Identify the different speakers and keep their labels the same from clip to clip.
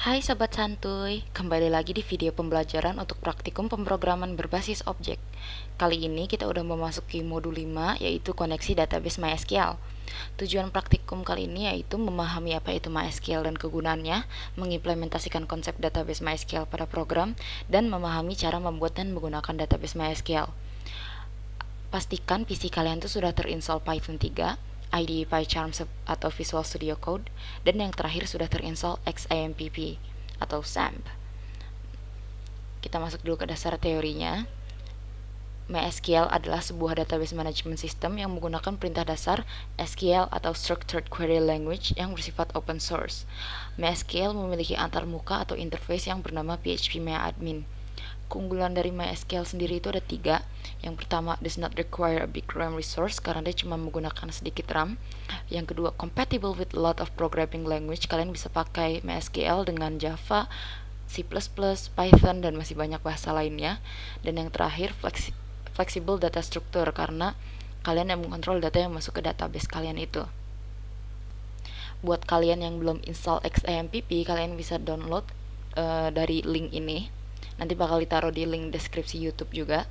Speaker 1: Hai Sobat Santuy, kembali lagi di video pembelajaran untuk praktikum pemrograman berbasis objek. Kali ini kita udah memasuki modul 5 yaitu koneksi database MySQL. Tujuan praktikum kali ini yaitu memahami apa itu MySQL dan kegunaannya, mengimplementasikan konsep database MySQL pada program, dan memahami cara membuat dan menggunakan database MySQL. Pastikan PC kalian tuh sudah terinstall Python 3, IDE PyCharm atau Visual Studio Code, dan yang terakhir sudah terinstall XAMPP atau XAMPP. Kita masuk dulu ke dasar teorinya. MySQL adalah sebuah database management system yang menggunakan perintah dasar SQL atau Structured Query Language yang bersifat open source. MySQL memiliki antarmuka atau interface yang bernama phpMyAdmin. Keunggulan dari MySQL sendiri itu ada 3. Yang pertama, does not require a big RAM resource karena dia cuma menggunakan sedikit RAM. Yang kedua, compatible with a lot of programming language. Kalian bisa pakai MySQL dengan Java, C++, Python, dan masih banyak bahasa lainnya. Dan yang terakhir, flexible data structure karena kalian yang mengontrol data yang masuk ke database kalian itu. Buat kalian yang belum install XAMPP, kalian bisa download dari link ini. Nanti bakal ditaruh di link deskripsi YouTube juga.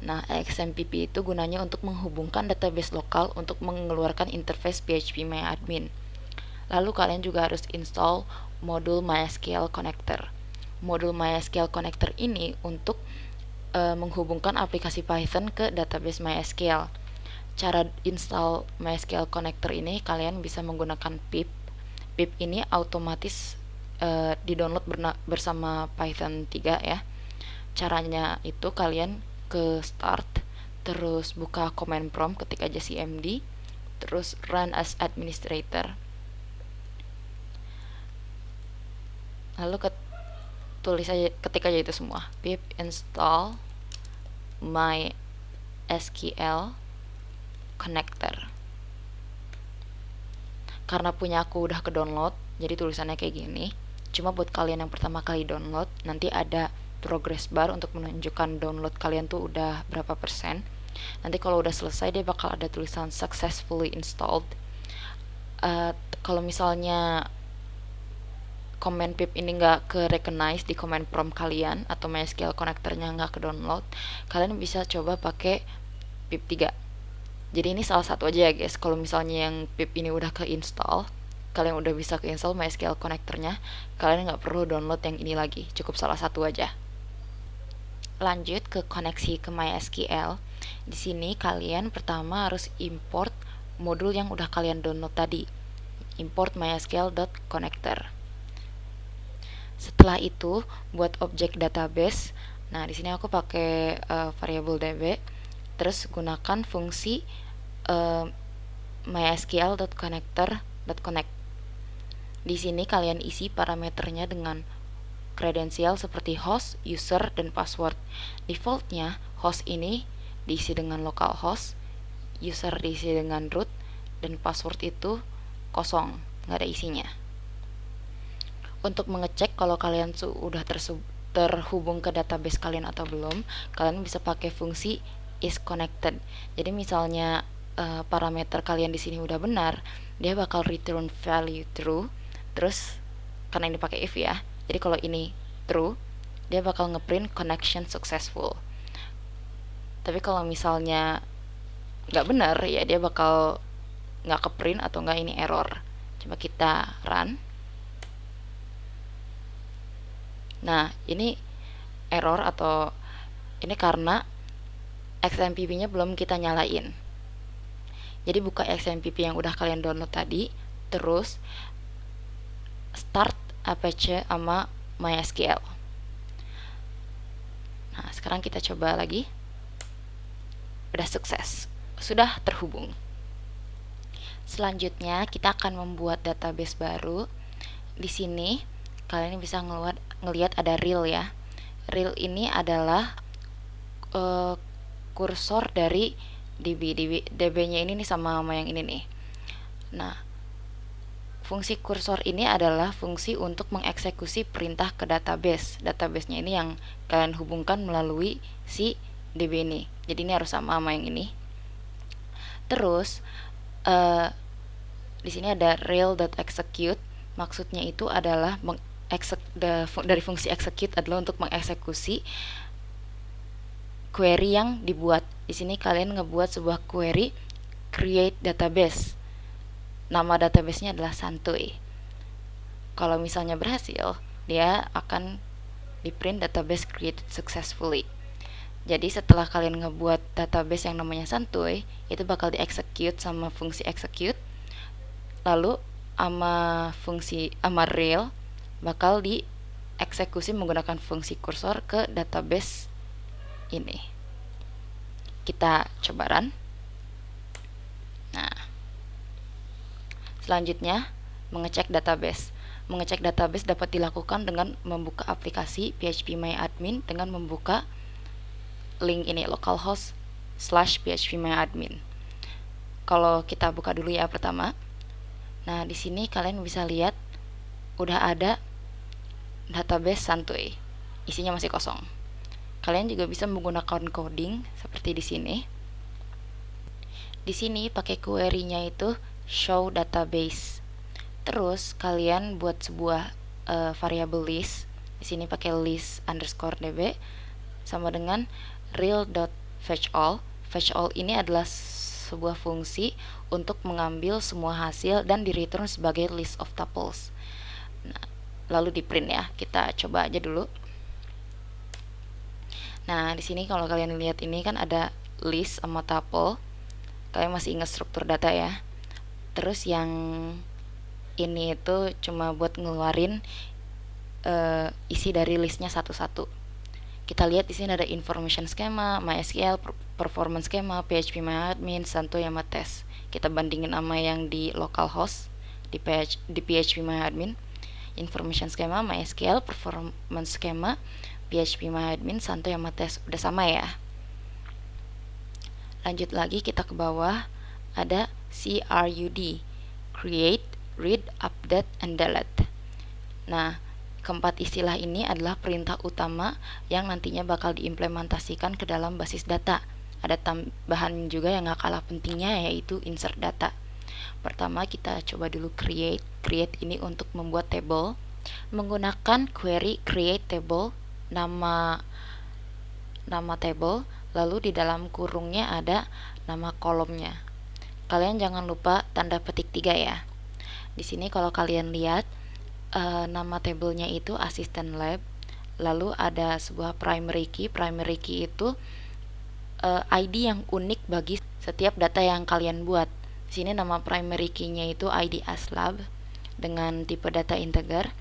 Speaker 1: Nah, XAMPP itu gunanya untuk menghubungkan database lokal untuk mengeluarkan interface phpMyAdmin. Lalu kalian juga harus install modul MySQL Connector. Modul MySQL Connector ini untuk menghubungkan aplikasi Python ke database MySQL. Cara install MySQL Connector ini kalian bisa menggunakan pip. Pip ini otomatis di-download bersama Python 3 ya. Caranya itu kalian ke start, terus buka command prompt, ketik aja cmd, terus run as administrator. Lalu ketik aja itu semua. Pip install MySQL Connector. Karena punya aku udah ke download, jadi tulisannya kayak gini. Cuma buat kalian yang pertama kali download, nanti ada progress bar untuk menunjukkan download kalian tuh udah berapa persen. Nanti kalau udah selesai dia bakal ada tulisan successfully installed. Kalau misalnya command pip ini nggak ke recognize di command prompt kalian atau MySQL connectornya nggak ke download, kalian bisa coba pakai pip 3. Jadi ini salah satu aja ya guys. Kalau misalnya yang pip ini udah ke install, kalian udah bisa ke install MySQL connectornya, kalian nggak perlu download yang ini lagi, cukup salah satu aja. Lanjut ke koneksi ke MySQL. Di sini kalian pertama harus import modul yang udah kalian download tadi. Import mysql.connector. Setelah itu buat objek database. Nah, di sini aku pakai variable db. Terus gunakan fungsi mysql.connector.connect. Di sini kalian isi parameternya dengan kredensial seperti host, user, dan password. Defaultnya host ini diisi dengan localhost, user diisi dengan root, dan password itu kosong, nggak ada isinya. Untuk mengecek kalau kalian sudah terhubung ke database kalian atau belum, kalian bisa pakai fungsi is connected. Jadi misalnya parameter kalian di sini udah benar, dia bakal return value true. Terus karena ini pakai if ya, jadi kalau ini true, dia bakal ngeprint connection successful. Tapi kalau misalnya nggak benar, ya dia bakal nggak keprint atau nggak ini error. Coba kita run. Nah, ini error atau ini karena XMPP-nya belum kita nyalain. Jadi buka XMPP yang udah kalian download tadi, terus start apache sama MySQL. Nah, sekarang kita coba lagi. Udah sukses, sudah terhubung. Selanjutnya kita akan membuat database baru. Di sini kalian bisa ngelihat ada rel ya. Rel ini adalah kursor dari DB-nya ini nih sama yang ini nih. Nah, fungsi kursor ini adalah fungsi untuk mengeksekusi perintah ke database. Database-nya ini yang kalian hubungkan melalui si DB ini. Jadi ini harus sama yang ini. Terus di sini ada rel.execute. Maksudnya itu adalah dari fungsi execute adalah untuk mengeksekusi query yang dibuat. Di sini kalian ngebuat sebuah query create database. Nama databasenya adalah Santuy. Kalau misalnya berhasil, dia akan di print database created successfully. Jadi setelah kalian ngebuat database yang namanya Santuy, itu bakal di-execute sama fungsi execute, lalu ama real bakal dieksekusi menggunakan fungsi kursor ke database ini. Kita coba run. Nah, selanjutnya mengecek database. Mengecek database dapat dilakukan dengan membuka aplikasi phpMyAdmin dengan membuka link ini localhost/phpMyAdmin. Kalau kita buka dulu ya pertama. Nah, di sini kalian bisa lihat udah ada database Santuy. Isinya masih kosong. Kalian juga bisa menggunakan coding seperti di sini. Di sini pakai query-nya itu show database. Terus kalian buat sebuah variable list. Di sini pakai list _db sama dengan real.fetchAll. FetchAll ini adalah sebuah fungsi untuk mengambil semua hasil dan di return sebagai list of tuples. Nah, lalu di print ya. Kita coba aja dulu. Nah, di sini kalau kalian lihat ini kan ada list sama tuple. Kalian masih ingat struktur data ya. Terus yang ini itu cuma buat ngeluarin isi dari listnya satu-satu. Kita lihat di sini ada information schema, MySQL, performance schema, phpMyAdmin, Santuy sama test. Kita bandingin sama yang di localhost di phpMyAdmin. Information schema, MySQL, performance schema, phpMyAdmin, Santuy sama test udah sama ya. Lanjut lagi kita ke bawah, ada CRUD, create, read, update, and delete. Nah, keempat istilah ini adalah perintah utama yang nantinya bakal diimplementasikan ke dalam basis data. Ada tambahan juga yang gak kalah pentingnya, yaitu insert data. Pertama kita coba dulu create. Create ini untuk membuat table menggunakan query create table, nama table, lalu di dalam kurungnya ada nama kolomnya. Kalian jangan lupa tanda petik 3 ya. Di sini kalau kalian lihat nama tabelnya itu assistant lab, lalu ada sebuah primary key. Primary key itu ID yang unik bagi setiap data yang kalian buat. Di sini nama primary key-nya itu ID aslab dengan tipe data integer.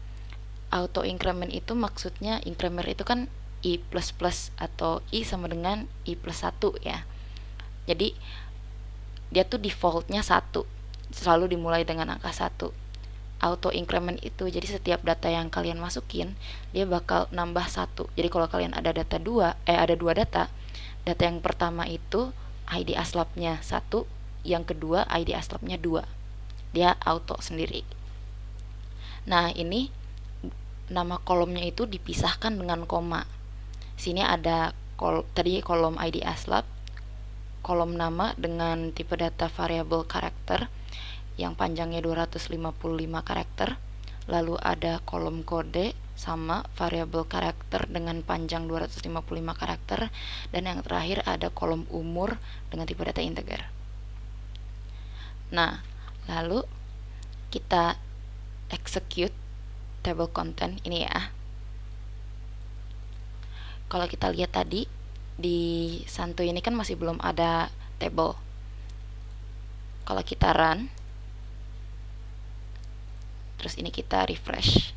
Speaker 1: Auto increment itu maksudnya increment itu kan i++ atau i sama dengan i+1 ya. Jadi dia tuh defaultnya 1, selalu dimulai dengan angka 1. Auto increment itu jadi setiap data yang kalian masukin dia bakal nambah 1. Jadi kalau kalian ada data ada dua data yang pertama itu ID aslabnya 1, yang kedua ID aslabnya 2. Dia auto sendiri. Nah, ini nama kolomnya itu dipisahkan dengan koma. Sini ada tadi kolom ID aslab, kolom nama dengan tipe data variable karakter yang panjangnya 255 karakter, lalu ada kolom kode sama variable karakter dengan panjang 255 karakter, dan yang terakhir ada kolom umur dengan tipe data integer. Nah, lalu kita execute table content ini ya. Kalau kita lihat tadi di Santuy ini kan masih belum ada table. Kalau kita run, terus ini kita refresh.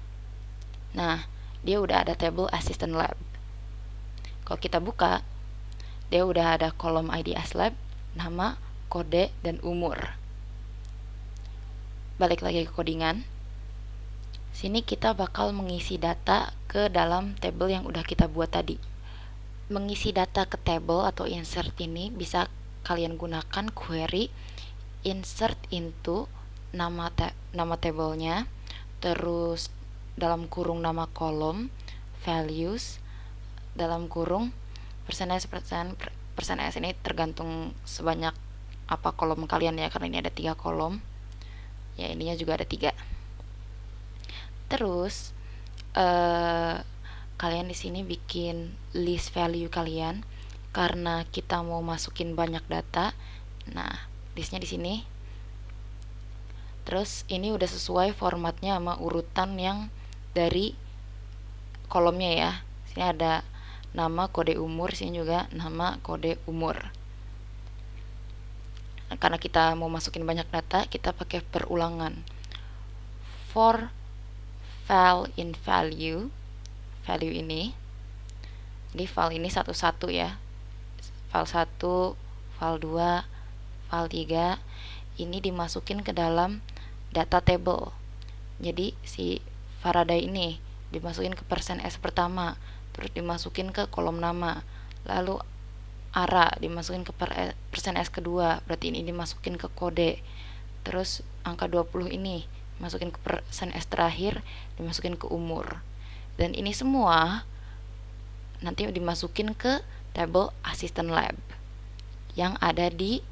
Speaker 1: Nah, dia udah ada table assistant lab. Kalau kita buka, dia udah ada kolom ID aslab, nama, kode, dan umur. Balik lagi ke codingan. Sini kita bakal mengisi data ke dalam table yang udah kita buat tadi. Mengisi data ke table atau insert ini bisa kalian gunakan query insert into nama tablenya, terus dalam kurung nama kolom, values, dalam kurung %s ini tergantung sebanyak apa kolom kalian ya, karena ini ada 3 kolom ya, ininya juga ada 3. Terus eh, kalian di sini bikin list value kalian karena kita mau masukin banyak data. Nah, listnya di sini. Terus ini udah sesuai formatnya sama urutan yang dari kolomnya ya. Sini ada nama, kode umur, sini juga nama, kode umur. Nah, karena kita mau masukin banyak data, kita pakai perulangan. For file in value ini, jadi file ini satu-satu ya. File 1, file 2, file 3 ini dimasukin ke dalam data table. Jadi si Faraday ini dimasukin ke persen S pertama, terus dimasukin ke kolom nama, lalu ARA dimasukin ke persen S kedua, berarti ini dimasukin ke kode, terus angka 20 ini masukin ke persen S terakhir, dimasukin ke umur. Dan ini semua nanti dimasukin ke table assistant lab yang ada di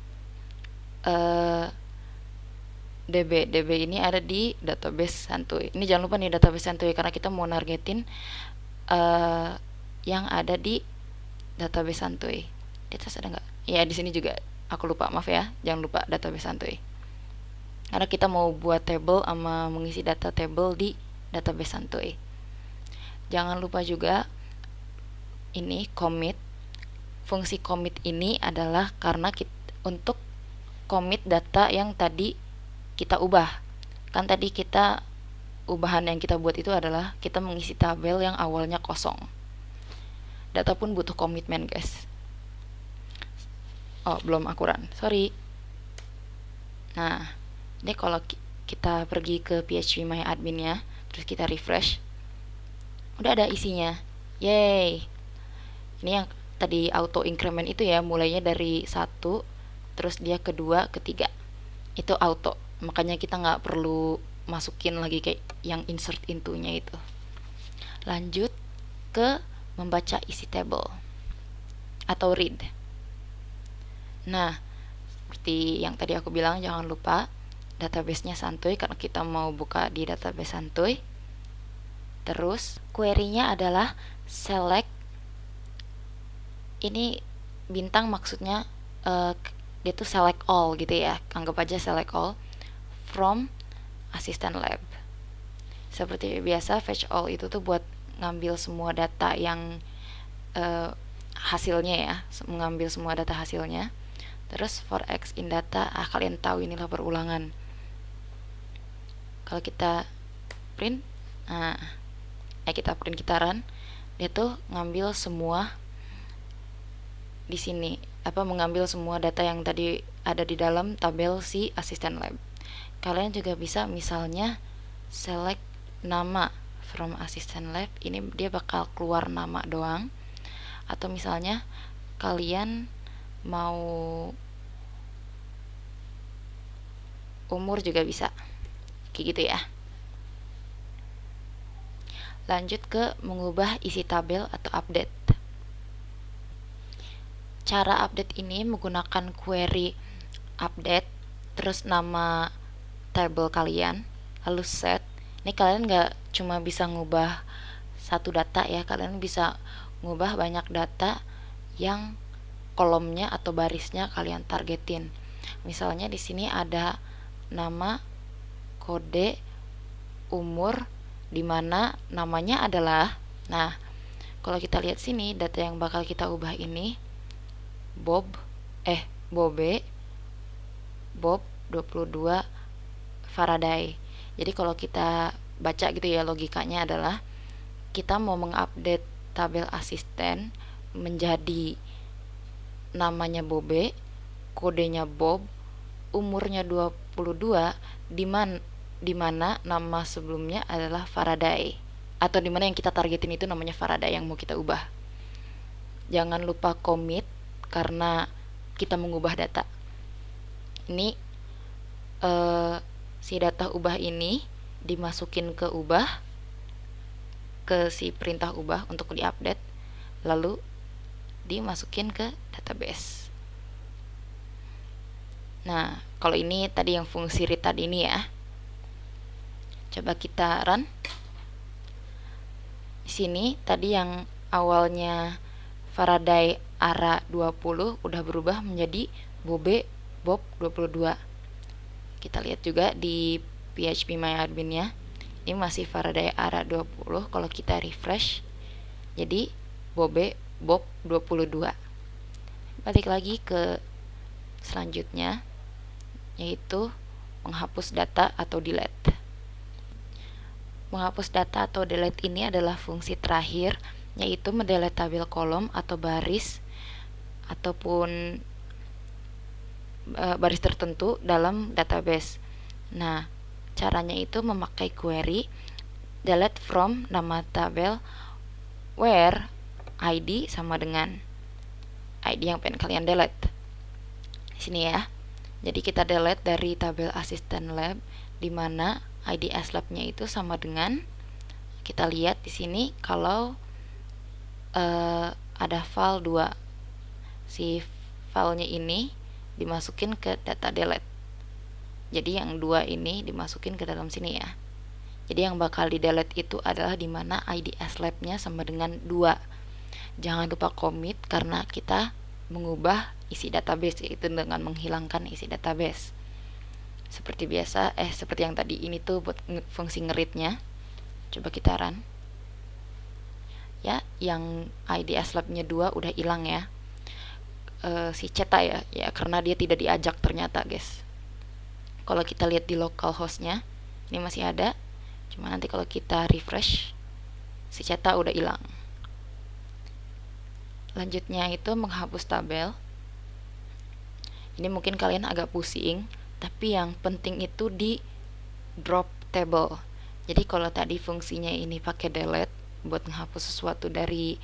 Speaker 1: DB ini ada di database Santuy. Ini jangan lupa nih database Santuy karena kita mau nargetin yang ada di database Santuy. Di atas ada nggak? Ya di sini juga. Aku lupa, maaf ya. Jangan lupa database Santuy. Karena kita mau buat table sama mengisi data table di database Santuy. Jangan lupa juga ini commit. Fungsi commit ini adalah karena untuk commit data yang tadi kita ubah. Kan tadi kita ubahan yang kita buat itu adalah kita mengisi tabel yang awalnya kosong. Data pun butuh komitmen, guys. Oh, belum akuran. Sorry. Nah, ini kalau kita pergi ke phpMyAdmin ya, terus kita refresh, udah ada isinya. Yeay. Ini yang tadi auto increment itu ya, mulainya dari 1, terus dia kedua, ketiga. Itu auto. Makanya kita nggak perlu masukin lagi kayak yang insert into-nya itu. Lanjut ke membaca isi table atau read. Nah, seperti yang tadi aku bilang, jangan lupa database-nya Santuy karena kita mau buka di database Santuy. Terus query-nya adalah select, ini bintang maksudnya dia tuh select all gitu ya, anggap aja select all from assistant lab. Seperti biasa, fetch all itu tuh buat ngambil semua data yang hasilnya ya, mengambil semua data hasilnya. Terus for x in data, kalian tahu inilah perulangan. Kalau kita print, kita print, kita run, dia tuh ngambil semua di sini, mengambil semua data yang tadi ada di dalam tabel si assistant lab. Kalian juga bisa misalnya select nama from assistant lab, ini dia bakal keluar nama doang. Atau misalnya kalian mau umur juga bisa, kayak gitu ya. Lanjut ke mengubah isi tabel atau update. Cara update ini menggunakan query update, terus nama table kalian, lalu set. Ini kalian nggak cuma bisa ngubah satu data ya, kalian bisa ngubah banyak data yang kolomnya atau barisnya kalian targetin. Misalnya di sini ada nama, kode, umur, dimana namanya adalah, nah kalau kita lihat sini, data yang bakal kita ubah ini Bobe 22 Faraday. Jadi kalau kita baca gitu ya, logikanya adalah kita mau mengupdate tabel asisten menjadi namanya Bobe, kodenya Bob, umurnya 22, di mana nama sebelumnya adalah Faraday, atau di mana yang kita targetin itu namanya Faraday yang mau kita ubah. Jangan lupa commit karena kita mengubah data. Ini si data ubah ini dimasukin ke si perintah ubah untuk diupdate, lalu dimasukin ke database. Nah, kalau ini tadi yang fungsi read tadi ini ya. Coba kita run. Di sini tadi yang awalnya Faraday ARA 20 udah berubah menjadi Bobe Bob 22. Kita lihat juga di PHP-MyAdmin-nya. Ini masih Faraday ARA 20. Kalau kita refresh jadi Bobe Bob 22. Balik lagi ke selanjutnya, yaitu menghapus data atau delete. Menghapus data atau delete ini adalah fungsi terakhir, yaitu mendelete tabel kolom atau baris ataupun baris tertentu dalam database. Nah, caranya itu memakai query delete from nama tabel where ID sama dengan ID yang pengen kalian delete. Sini ya. Jadi kita delete dari tabel asisten lab di mana ID slab-nya itu sama dengan, kita lihat di sini kalau ada file 2. Si filenya ini dimasukin ke data delete. Jadi yang 2 ini dimasukin ke dalam sini ya. Jadi yang bakal di delete itu adalah di mana ID slab-nya sama dengan 2. Jangan lupa commit karena kita mengubah isi database, yaitu dengan menghilangkan isi database. Seperti biasa, seperti yang tadi ini tuh buat fungsi nge-read-nya. Coba kita run. Ya, yang ID slab-nya 2 udah hilang ya. Si cetak ya karena dia tidak diajak ternyata, guys. Kalau kita lihat di localhost-nya, ini masih ada. Cuma nanti kalau kita refresh, si cetak udah hilang. Lanjutnya itu menghapus tabel. Ini mungkin kalian agak pusing, tapi yang penting itu di drop table. Jadi kalau tadi fungsinya ini pakai delete buat menghapus sesuatu dari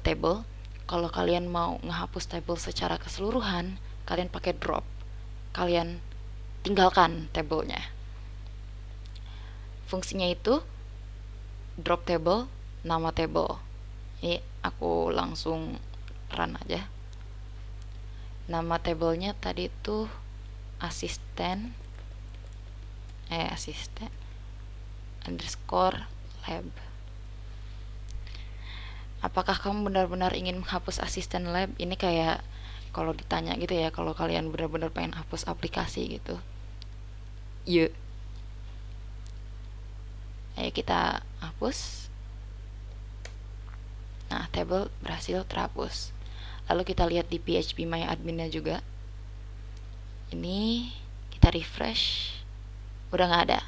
Speaker 1: table, kalau kalian mau menghapus table secara keseluruhan, kalian pakai drop. Kalian tinggalkan tablenya. Fungsinya itu drop table, nama table. Ini aku langsung run aja. Nama tablenya tadi itu asisten underscore lab. Apakah kamu benar-benar ingin menghapus asisten lab? Ini kayak kalau ditanya gitu ya, kalau kalian benar-benar pengen hapus aplikasi gitu. Yuk. Ayo kita hapus. Nah, table berhasil terhapus. Lalu kita lihat di PHP-MyAdmin-nya juga. Ini kita refresh, udah nggak ada.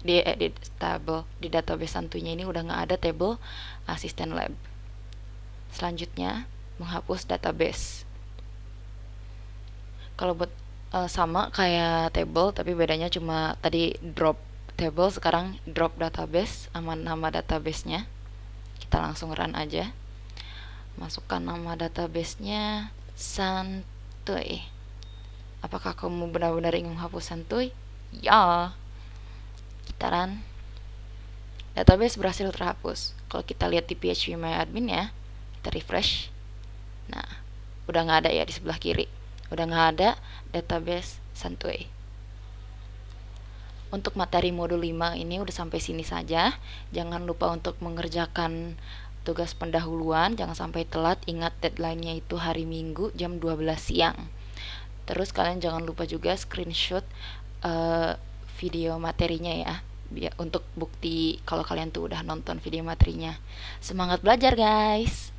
Speaker 1: Di database santunya ini udah nggak ada table asisten lab. Selanjutnya menghapus database. Kalau buat sama kayak table, tapi bedanya cuma tadi drop table, sekarang drop database sama nama database-nya. Kita langsung run aja. Masukkan nama database-nya Santuy. Apakah kamu benar-benar ingin menghapus Santuy? Ya. Kita run. Database berhasil terhapus. Kalau kita lihat di PHP-MyAdmin ya, kita refresh. Nah, udah nggak ada ya di sebelah kiri. Udah nggak ada database Santuy. Untuk materi modul 5 ini udah sampai sini saja. Jangan lupa untuk mengerjakan tugas pendahuluan, jangan sampai telat. Ingat deadline-nya itu hari Minggu jam 12 siang. Terus kalian jangan lupa juga screenshot video materinya ya, untuk bukti kalau kalian tuh udah nonton video materinya. Semangat belajar guys.